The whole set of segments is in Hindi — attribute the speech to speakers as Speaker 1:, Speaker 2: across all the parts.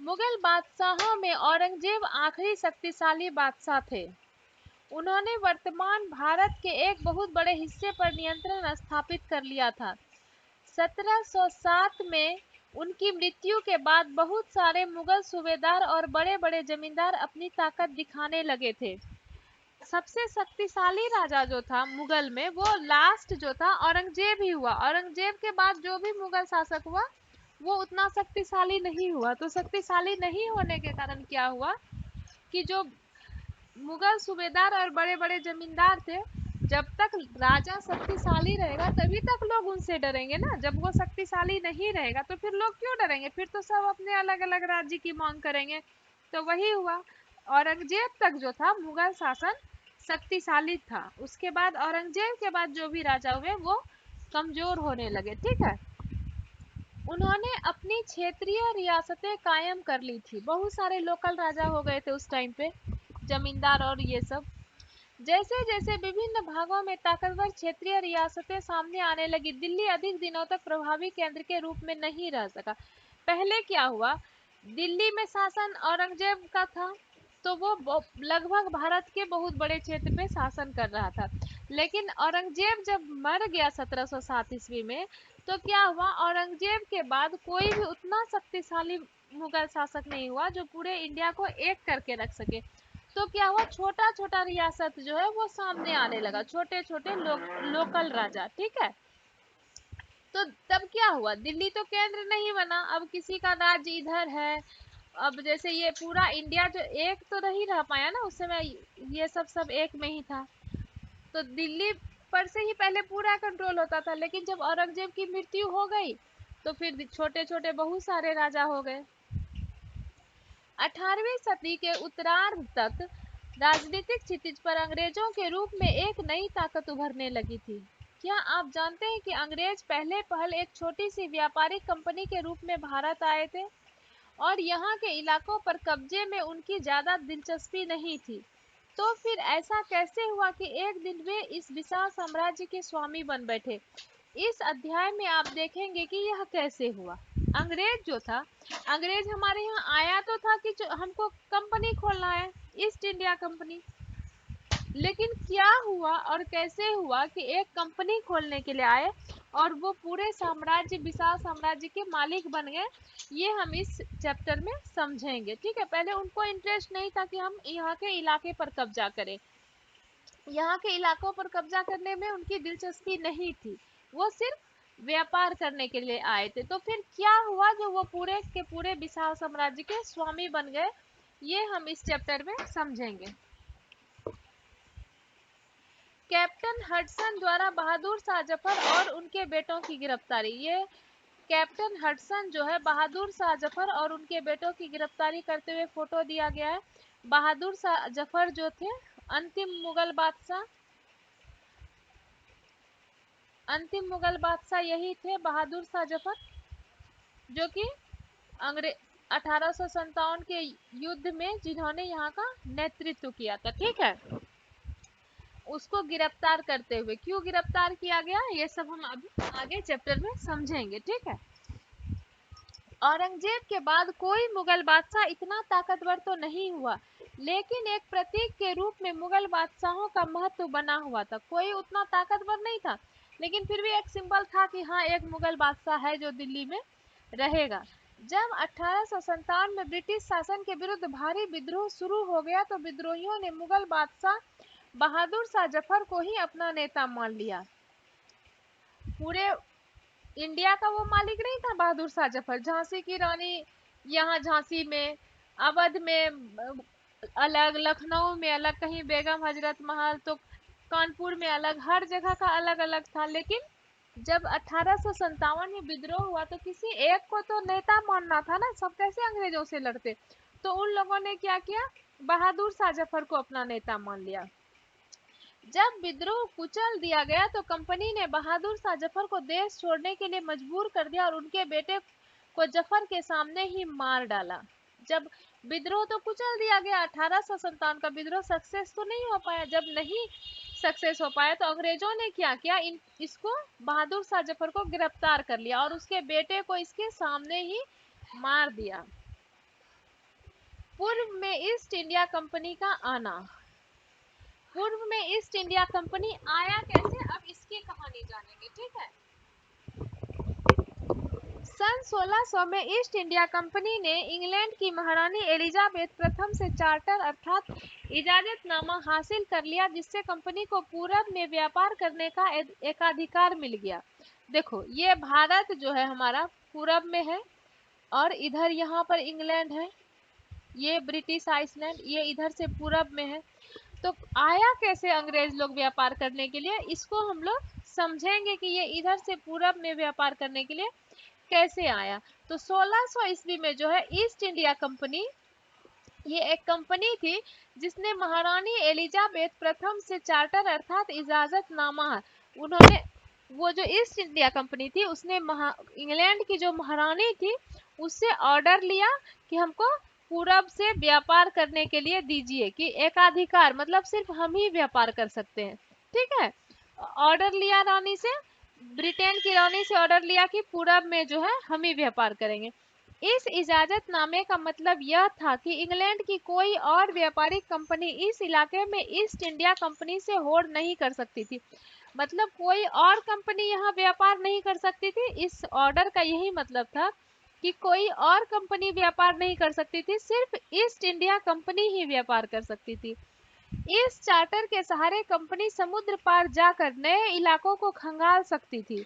Speaker 1: मुगल बादशाहों में औरंगजेब आखिरी शक्तिशाली बादशाह थे। उन्होंने वर्तमान भारत के एक बहुत बड़े हिस्से पर नियंत्रण स्थापित कर लिया था। 1707 में उनकी मृत्यु के बाद बहुत सारे मुगल सूबेदार और बड़े-बड़े जमींदार अपनी ताकत दिखाने लगे थे। सबसे शक्तिशाली राजा जो था मुगल में, वो लास्ट जो था औरंगजेब ही हुआ। औरंगजेब के बाद जो भी मुगल शासक हुआ वो उतना शक्तिशाली नहीं हुआ। तो शक्तिशाली नहीं होने के कारण क्या हुआ कि जो मुगल सूबेदार और बड़े बड़े जमींदार थे, जब तक राजा शक्तिशाली रहेगा तभी तक लोग उनसे डरेंगे ना। जब वो शक्तिशाली नहीं रहेगा तो फिर लोग क्यों डरेंगे, फिर तो सब अपने अलग अलग राज्य की मांग करेंगे। तो वही हुआ, औरंगजेब तक जो था मुगल शासन शक्तिशाली था। उसके बाद औरंगजेब के बाद जो भी राजा हुए वो कमजोर होने लगे। ठीक है, उन्होंने अपनी क्षेत्रीय रियासतें कायम कर ली थी। बहुत सारे लोकल राजा हो गए थे उस टाइम पे, जमींदार और ये सब। जैसे जैसे विभिन्न भागों में ताकतवर क्षेत्रीय रियासतें सामने आने लगी, दिल्ली अधिक दिनों तक प्रभावी केंद्र के रूप में नहीं रह सका। पहले क्या हुआ, दिल्ली में शासन औरंगजेब का था, तो वो लगभग भारत के बहुत बड़े क्षेत्र पे शासन कर रहा था। लेकिन औरंगजेब जब मर गया 1707 ईस्वी में, तो क्या हुआ, औरंगजेब के बाद कोई भी उतना शक्तिशाली मुगल शासक नहीं हुआ जो पूरे इंडिया को एक करके रख सके। तो क्या हुआ, छोटा छोटा रियासत जो है वो सामने आने लगा, छोटे छोटे लोकल राजा। ठीक है, तो तब क्या हुआ, दिल्ली तो केंद्र नहीं बना, अब किसी का राज्य इधर है। अब जैसे ये पूरा इंडिया जो एक तो नहीं रह पाया ना उस समय, ये सब एक में ही था। तो दिल्ली पर से ही पहले पूरा कंट्रोल होता था, लेकिन जब औरंगजेब की मृत्यु हो गई तो फिर छोटे छोटे बहुत सारे राजा हो गए। 18वीं सदी के उत्तरार्ध तक राजनीतिक क्षितिज पर अंग्रेजों के रूप में एक नई ताकत उभरने लगी थी। क्या आप जानते हैं कि अंग्रेज पहले पहल एक छोटी सी व्यापारिक कंपनी के रूप में भारत आए थे और यहाँ के इलाकों पर कब्जे में उनकी ज्यादा दिलचस्पी नहीं थी। तो फिर ऐसा कैसे हुआ कि एक दिन वे इस विशाल साम्राज्य के स्वामी बन बैठे। इस अध्याय में आप देखेंगे कि यह कैसे हुआ। अंग्रेज जो था, अंग्रेज हमारे यहाँ आया तो था कि हमको कंपनी खोलना है, ईस्ट इंडिया कंपनी। लेकिन क्या हुआ और कैसे हुआ कि एक कंपनी खोलने के लिए आए और वो पूरे साम्राज्य, विशाल साम्राज्य के मालिक बन गए, ये हम इस चैप्टर में समझेंगे। ठीक है, पहले उनको इंटरेस्ट नहीं था कि हम यहाँ के इलाके पर कब्जा करें, यहाँ के इलाकों पर कब्जा करने में उनकी दिलचस्पी नहीं थी, वो सिर्फ व्यापार करने के लिए आए थे। तो फिर क्या हुआ जो वो पूरे के पूरे विशाल साम्राज्य के स्वामी बन गए, ये हम इस चैप्टर में समझेंगे। कैप्टन हडसन द्वारा बहादुर शाह जफर और उनके बेटों की गिरफ्तारी। ये कैप्टन हडसन जो है बहादुर शाह जफर और उनके बेटों की गिरफ्तारी करते हुए फोटो दिया गया है। बहादुर शाह जफर जो थे अंतिम मुगल बादशाह यही थे, बहादुर शाह जफर, जो कि अंग्रेज 1857 के युद्ध में जिन्होंने यहाँ का नेतृत्व किया था। ठीक है, उसको गिरफ्तार करते हुए, क्यों गिरफ्तार किया गया ये सब हम अभी आगे चैप्टर में समझेंगे। ठीक है, औरंगजेब के बाद कोई मुगल बादशाह इतना ताकतवर तो नहीं हुआ, लेकिन एक प्रतीक के रूप में मुगल बादशाहों का महत्व बना हुआ था। कोई उतना ताकतवर नहीं था, लेकिन फिर भी एक सिंबल था कि हाँ, एक मुगल बादशाह है जो दिल्ली में रहेगा। जब 1857 में ब्रिटिश शासन के विरुद्ध भारी विद्रोह शुरू हो गया तो विद्रोहियों ने मुगल बादशाह बहादुर शाह जफर को ही अपना नेता मान लिया। पूरे इंडिया का वो मालिक नहीं था बहादुर शाह जफर। झांसी की रानी यहाँ झांसी में, अवध में अलग, लखनऊ में अलग, कहीं बेगम हजरत महल, तो कानपुर में अलग, हर जगह का अलग अलग था। लेकिन जब 1857 में विद्रोह हुआ तो किसी एक को तो नेता मानना था ना, सब कैसे अंग्रेजों से लड़ते। तो उन लोगों ने क्या किया, बहादुर शाह जफर को अपना नेता मान लिया। जब विद्रोह कुचल दिया गया तो कंपनी ने बहादुर शाह जफर को देश छोड़ने के लिए मजबूर कर दिया और उनके बेटे को जफर के सामने ही मार डाला। जब विद्रोह तो कुचल दिया गया, 1857 का विद्रोह सक्सेस तो नहीं हो पाया। जब नहीं सक्सेस हो पाया तो अंग्रेजों ने क्या किया, इसको बहादुर शाह जफर को गिरफ्तार कर लिया और उसके बेटे को इसके सामने ही मार दिया। पूर्व में ईस्ट इंडिया कंपनी का आना। पूर्व में ईस्ट इंडिया कंपनी आया कैसे, अब इसकी कहानी जानेंगे, ठीक है। सन 1600 में ईस्ट इंडिया कंपनी ने इंग्लैंड की महारानी एलिजाबेथ प्रथम से चार्टर अर्थात इजाजतनामा हासिल कर लिया, जिससे कंपनी को पूरब में व्यापार करने का एकाधिकार मिल गया। देखो, ये भारत जो है हमारा पूरब में है और इधर यहाँ पर इंग्लैंड है, ये ब्रिटिश आइसलैंड ये इधर से पूरब में है। तो आया कैसे अंग्रेज लोग व्यापार करने के लिए, इसको हम लोग समझेंगे कि ये इधर से पूरब में व्यापार करने के लिए कैसे आया। तो 1600 ईस्वी में जो है ईस्ट इंडिया कंपनी, ये एक कंपनी थी जिसने महारानी एलिजाबेथ प्रथम से चार्टर अर्थात इजाजतनामा, उन्होंने वो जो ईस्ट इंडिया कंपनी थी उसने इंग्लैंड की जो महारानी थी उससे ऑर्डर लिया कि हमको पूरब से व्यापार करने के लिए दीजिए, कि एकाधिकार मतलब सिर्फ हम ही व्यापार कर सकते हैं, ठीक है। ऑर्डर लिया रानी से, ब्रिटेन की रानी से ऑर्डर लिया कि पूरब में जो है हम ही व्यापार करेंगे। इस इजाजतनामे का मतलब यह था कि इंग्लैंड की कोई और व्यापारिक कंपनी इस इलाके में ईस्ट इंडिया कंपनी से होड़ नहीं कर सकती थी। मतलब कोई और कंपनी यहाँ व्यापार नहीं कर सकती थी। इस ऑर्डर का यही मतलब था कि कोई और कंपनी व्यापार नहीं कर सकती थी, सिर्फ ईस्ट इंडिया कंपनी ही व्यापार कर सकती थी। इस चार्टर के सहारे कंपनी समुद्र पार जाकर नए इलाकों को खंगाल सकती थी।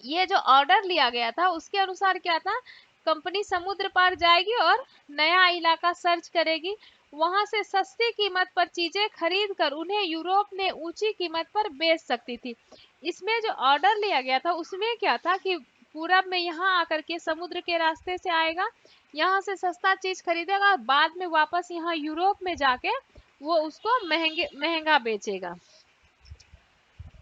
Speaker 1: ये जो ऑर्डर लिया गया था उसके अनुसार क्या था, कंपनी समुद्र पार जाएगी और नया इलाका सर्च करेगी, वहां से सस्ती कीमत पर चीजें खरीद कर उन्हें यूरोप में ऊंची कीमत पर बेच सकती थी। इसमें जो ऑर्डर लिया गया था उसमें क्या था कि पूरब में यहाँ आकर के समुद्र के रास्ते से आएगा, यहाँ से सस्ता चीज खरीदेगा और बाद में वापस यहाँ यूरोप में जाके वो उसको महंगा बेचेगा।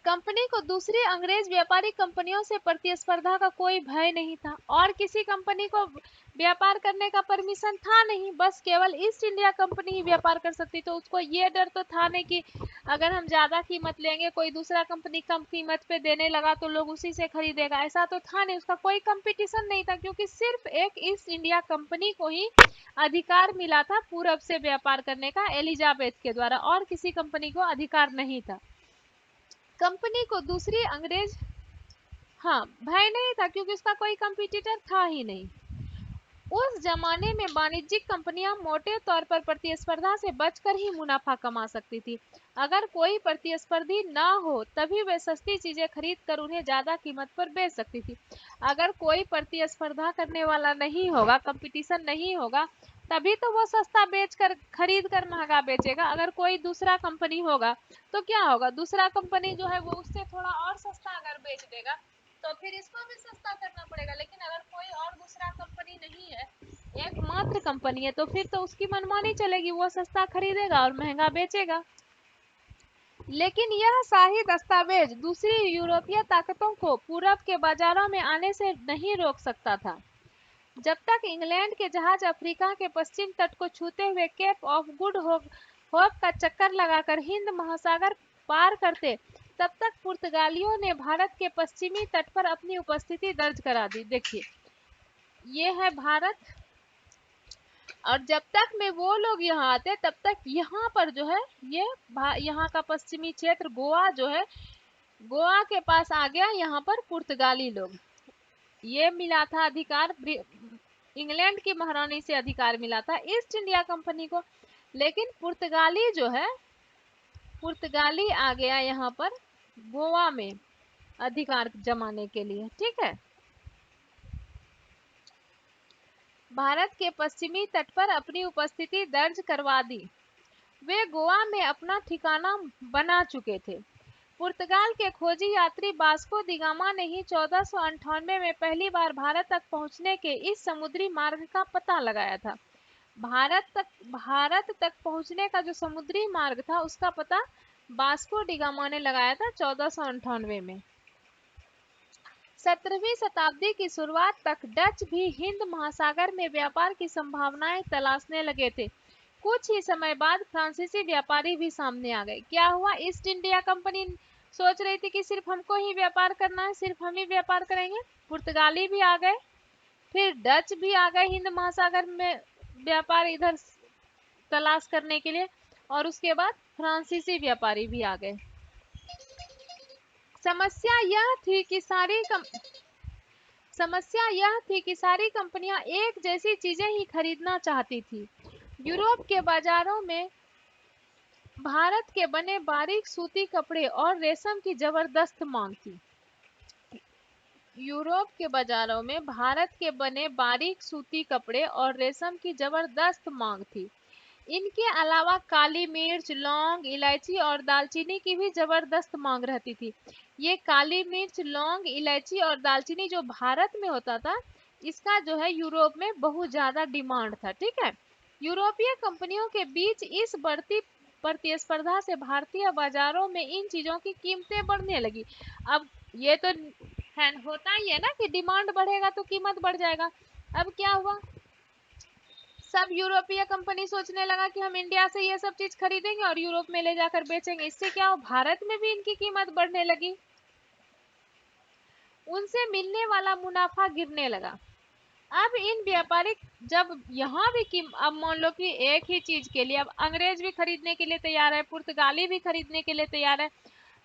Speaker 1: कंपनी को दूसरी अंग्रेज व्यापारिक कंपनियों से प्रतिस्पर्धा का कोई भय नहीं था और किसी कंपनी को व्यापार करने का परमिशन था नहीं, बस केवल ईस्ट इंडिया कंपनी ही व्यापार कर सकती। तो उसको ये डर तो था नहीं कि अगर हम ज्यादा कीमत लेंगे कोई दूसरा कंपनी कम कीमत पे देने लगा तो लोग उसी से खरीदेगा, ऐसा तो था नहीं। उसका कोई कंपटीशन नहीं था क्योंकि सिर्फ एक ईस्ट इंडिया कंपनी को ही अधिकार मिला था पूरब से व्यापार करने का एलिजाबेथ के द्वारा, और किसी कंपनी को अधिकार नहीं था। कंपनी को दूसरी अंग्रेज भय नहीं था क्योंकि उसका कोई कंपटीटर था ही नहीं। उस जमाने में वाणिज्यिक कंपनियां मोटे तौर पर प्रतिस्पर्धा से बचकर ही मुनाफा कमा सकती थी। अगर कोई प्रतिस्पर्धी ना हो तभी वे सस्ती चीजें खरीद कर उन्हें ज्यादा कीमत पर बेच सकती थी। अगर कोई प्रतिस्पर्धा करने वाला नहीं होगा, कंपटीशन नहीं होगा, तभी तो वो सस्ता बेच कर खरीद कर महंगा बेचेगा। अगर कोई दूसरा कंपनी होगा तो क्या होगा, दूसरा कंपनी जो है वो उससे थोड़ा और सस्ता अगर बेच देगा तो फिर इसको भी सस्ता करना पड़ेगा। लेकिन अगर कोई और दूसरा कंपनी नहीं है, एकमात्र कंपनी है, तो फिर तो उसकी मनमानी चलेगी, वो सस्ता खरीदेगा और महंगा बेचेगा। लेकिन यह शाही दस्तावेज दूसरी यूरोपीय ताकतों को पूरब के बाजारों में आने से नहीं रोक सकता था। जब तक इंग्लैंड के जहाज अफ्रीका के पश्चिम तट को छूते हुए केप ऑफ गुड होप का चक्कर लगाकर हिंद महासागर पार करते, तब तक पुर्तगालियों ने भारत के पश्चिमी तट पर अपनी उपस्थिति दर्ज करा दी। देखिए, ये है भारत, और जब तक में वो लोग यहाँ आते तब तक यहाँ पर जो है ये यहाँ का पश्चिमी क्षेत्र गोवा जो है, गोवा के पास आ गया यहाँ पर पुर्तगाली लोग। ये मिला था अधिकार, इंग्लैंड की महारानी से अधिकार मिला था ईस्ट इंडिया कंपनी को। लेकिन पुर्तगाली जो है, पुर्तगाली आ गया यहाँ पर गोवा में अधिकार जमाने के लिए, ठीक है। भारत के पश्चिमी तट पर अपनी उपस्थिति दर्ज करवा दी। वे गोवा में अपना ठिकाना बना चुके थे। पुर्तगाल के खोजी यात्री वास्को दी गामा ने ही 1498 में पहली बार भारत तक पहुंचने के इस समुद्री मार्ग का पता लगाया था। भारत तक पहुंचने का जो समुद्री मार्ग था उसका पता वास्को डी गामा ने लगाया था 1498 में। 17वीं शताब्दी की शुरुआत तक डच भी हिंद महासागर में व्यापार की संभावनाएं तलाशने लगे थे। कुछ ही समय बाद फ्रांसीसी व्यापारी भी सामने आ गए। क्या हुआ, ईस्ट इंडिया कंपनी सोच रही थी कि सिर्फ हमको ही व्यापार करना है, सिर्फ हम ही व्यापार करेंगे। पुर्तगाली भी आ गए, फिर डच भी आ गए हिंद महासागर में व्यापार इधर तलाश करने के लिए, और उसके बाद फ्रांसीसी व्यापारी भी आ गए। समस्या यह थी कि सारी कंपनियां एक जैसी चीजें ही खरीदना चाहती थी। यूरोप के बाजारों में भारत के बने बारीक सूती कपड़े और रेशम की जबरदस्त मांग थी। यूरोप के बाजारों में भारत के बने बारीक सूती कपड़े और रेशम की जबरदस्त मांग थी। इनके अलावा काली मिर्च, लौंग, इलायची और दालचीनी की भी जबरदस्त मांग रहती थी। ये काली मिर्च, लौंग, इलायची और दालचीनी जो भारत में होता था, इसका जो है यूरोप में बहुत ज्यादा डिमांड था। ठीक है, यूरोपीय कंपनियों के बीच इस बढ़ती प्रतिस्पर्धा से भारतीय बाजारों में इन चीजों की कीमतें बढ़ने लगी। अब ये तो है, होता ही है ना कि डिमांड बढ़ेगा तो कीमत बढ़ जाएगा। अब क्या हुआ, सब यूरोपीय कंपनी सोचने लगा कि हम इंडिया से ये सब चीज खरीदेंगे और यूरोप में ले जाकर बेचेंगे। इससे क्या हो, भारत में भी इनकी कीमत बढ़ने लगी, उनसे मिलने वाला मुनाफा गिरने लगा। अब इन व्यापारिक जब यहाँ भी अब मान लो कि एक ही चीज के लिए अब अंग्रेज भी खरीदने के लिए तैयार है, पुर्तगाली भी खरीदने के लिए तैयार है,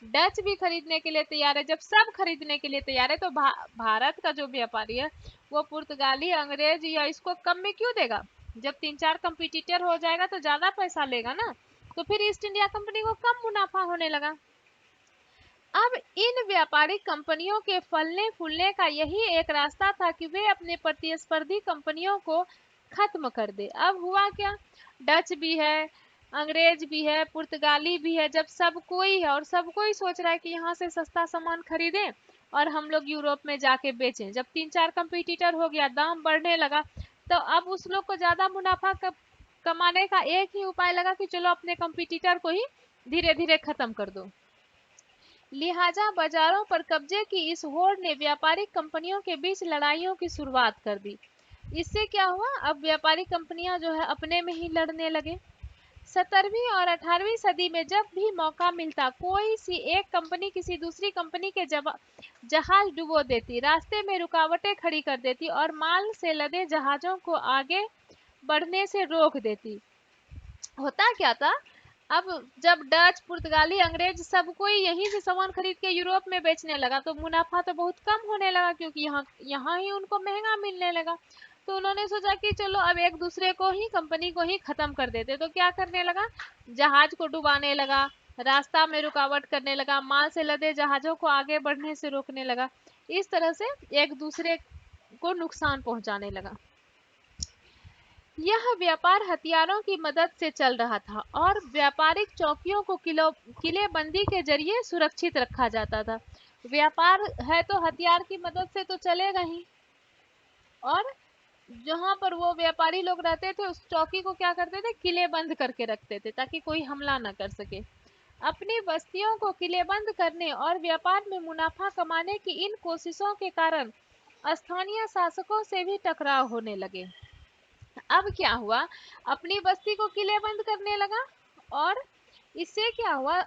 Speaker 1: डच भी खरीदने के लिए तैयार है। जब सब खरीदने के लिए तैयार है तो भारत का जो व्यापारी है वो पुर्तगाली, अंग्रेज या इसको कम में क्यों देगा। जब 3-4 कंपटीटर हो जाएगा तो ज्यादा पैसा लेगा ना, तो फिर ईस्ट इंडिया कंपनी को कम मुनाफा होने लगा। अब इन व्यापारिक कंपनियों के फलने फूलने का यही एक रास्ता था कि वे अपने प्रतिस्पर्धी कंपनियों को खत्म कर दे। अब हुआ क्या, डच भी है, अंग्रेज भी है, पुर्तगाली भी है, जब सब कोई है और सब कोई सोच रहा है कि यहाँ से सस्ता सामान खरीदें और हम लोग यूरोप में जाके बेचें। जब 3-4 कंपटीटर हो गया, दाम बढ़ने लगा, तो अब उस लोग को ज्यादा मुनाफा कमाने का एक ही उपाय लगा कि चलो अपने कंपटीटर को ही धीरे धीरे खत्म कर दो। लिहाजा बाजारों पर कब्जे की इस होड़ ने व्यापारिक कंपनियों के बीच लड़ाइयों की शुरुआत कर दी। इससे क्या हुआ, अब व्यापारिक कंपनियां जो है अपने में ही लड़ने लगे। 17वीं और 18वीं सदी में जब भी मौका मिलता, कोई सी एक कंपनी किसी दूसरी कंपनी के जहाज डुबो देती, रास्ते में रुकावटें खड़ी कर देती और माल से लदे जहाजों को आगे बढ़ने से रोक देती। होता क्या था, अब जब डच, पुर्तगाली, अंग्रेज सब कोई यहीं से सामान खरीद के यूरोप में बेचने लगा तो मुनाफा तो बहुत कम होने लगा, क्योंकि यहाँ ही उनको महंगा मिलने लगा। तो उन्होंने सोचा कि चलो अब एक दूसरे को ही, कंपनी को ही खत्म कर देते। तो क्या करने लगा, जहाज को डुबाने लगा, रास्ता में रुकावट करने लगा, माल से लदे जहाजों को आगे बढ़ने से रोकने लगा। इस तरह से एक दूसरे को नुकसान पहुंचाने लगा। यह व्यापार हथियारों की मदद से चल रहा था और व्यापारिक चौकियों को किलेबंदी के जरिए सुरक्षित रखा जाता था। व्यापार है तो हथियार की मदद से तो चलेगा ही, और जहां पर वो व्यापारी लोग रहते थे उस चौकी को क्या करते थे, किलेबंद करके रखते थे ताकि कोई हमला न कर सके। अपनी बस्तियों को किलेबंद करने और व्यापार में मुनाफा कमाने की इन कोशिशों के कारण स्थानीय शासकों से भी टकराव होने लगे। अब क्या हुआ, अपनी बस्ती को किलेबंद करने लगा, और इससे क्या हुआ,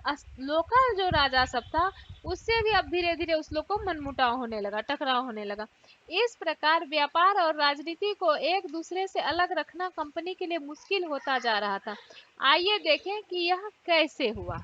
Speaker 1: लोकल जो राजा सब था उससे भी अब धीरे धीरे उस लोग को मनमुटाव होने लगा, टकराव होने लगा। इस प्रकार व्यापार और राजनीति को एक दूसरे से अलग रखना कंपनी के लिए मुश्किल होता जा रहा था। आइए देखें कि यह कैसे हुआ।